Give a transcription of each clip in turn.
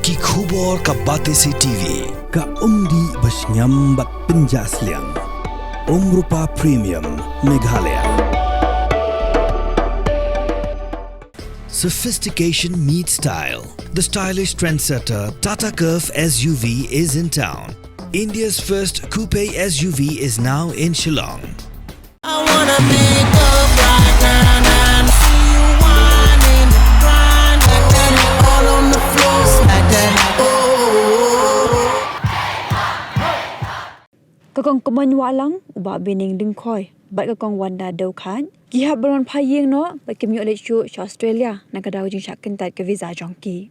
Ki khubor ka bate si TV. Ka umdi bas nyambat penjaslian. Rupa Premium Meghalaya. Sophistication meets style. The stylish trendsetter Tata Curve SUV is in town. India's first coupe SUV is now in Shillong. I wanna make up right now and see you whining, grinding, all on the floor like that. Kakong Kmoiñ walang uba bining ding khoi bat kakong Wanda dau khan ki hab baron Phai Ïing no bat kim yo le chu Australia na kadau jing Shah Kyntait ke visa jongki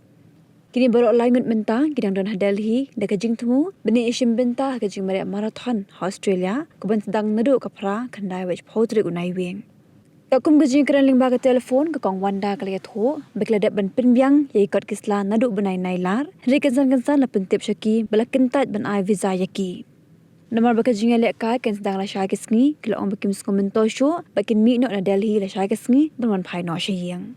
kini baru lai ngut menta kidang don Delhi da ka jing temu bini ishim benta ka jing mare marathon Australia ku ban sedang nadu ka pra khandai wech photri unai weng takum ka jing kran ling ba ka telefon kakong Wanda ka le tho bekla dat ban pinbyang ye kot kisla nadu banai nai lar ri kan san la pentip shaki bala Kyntait ban ai visa yaki Namar baka jinga lek kai kan sedang la Shah kisngi kila ong bakim komento show bakin mi no na Delhi la Shah kisngi ban Phai no Shah Ïing.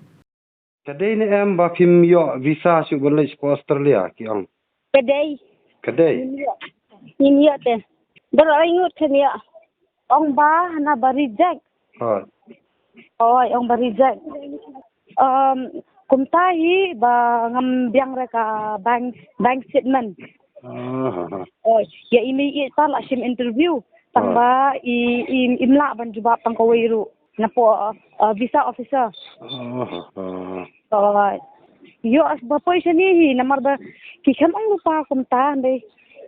Kadai ni em ba phim yo visa su boleh ke Australia ki ong. Kadai. Ini ya teh. Berai ngut kan ya. Ong ba na ba reject. Oh, ong ba reject. Kumtai ba ngam biang reka bank statement. Oh, ya ini tal asim interview tangba imla ban jawab tang kawiru napo visa officer. Yo as ba poi sini namar ba ki kham ong lupa kumta ndai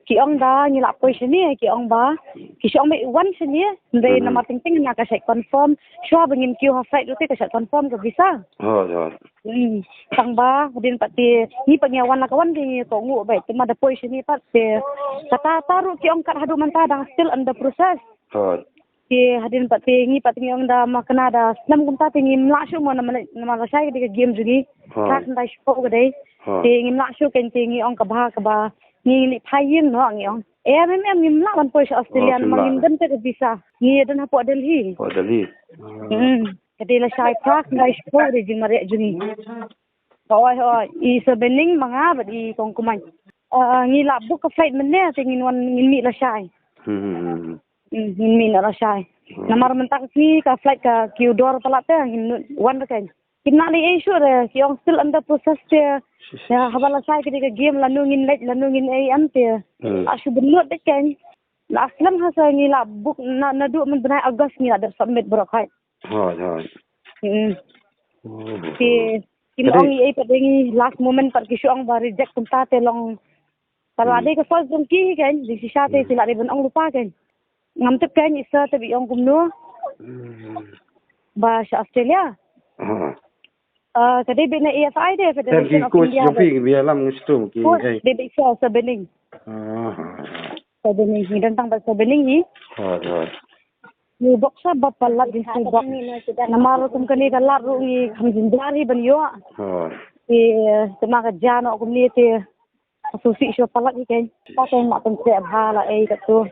ki ong da ni la poi sini ki ong ba ki ong me one sini ndai namar ting na ka sai confirm shwa bangin ki ho flight rute ka sai confirm ka visa. Tangba din pati ni pangyawan la kawan di ko ngu bai tema da poi sini pat te kata taru ki ong kat hadu manta da still under process. Ki hadin pati ni pati ong da makna da nam kumta tingi mla shu mo na mala sai di game jugi tak ndai shu ko dai tingi mla shu ken tingi ong ka ba ni Phai Ïing no ang ong ni mla ban poi Australia mangin dan te visa ni dan hapo Delhi kadi la sai prak ndai shu ko di jingare juni hoi I sebening manga ba di kong Kmoiñ ni la book a flight menne tingin wan ngin mi la sai ngin mi la sai namar mentak ki ka flight ka Q-door pala te ngin wan kan kinna ni issue re ki ong still under process te ya habala sai ki ka game lanu ngin am te asu benut de kan la aslam ha sa ni la book na du men benai August ni ada submit brok hai Kim ong ai padengi last moment par kisong ba reject kumta te long kalau ada ke first jam ki kan di sisa te sila de ong lupa kan ngam tep kan isa te bi ong kumno ba sa Australia kadai bina AFI de Federation of India Jopi biar lam ngistum ki de bi sa sebening sebening ni dan tang ba sebening ni ni boxa ba pala di su box namaro tum kani galar ru ni khamjindari ban yo tema ka jano kum ni te susi sho pala ni kan pa kan ma tum se bhala ai ka tu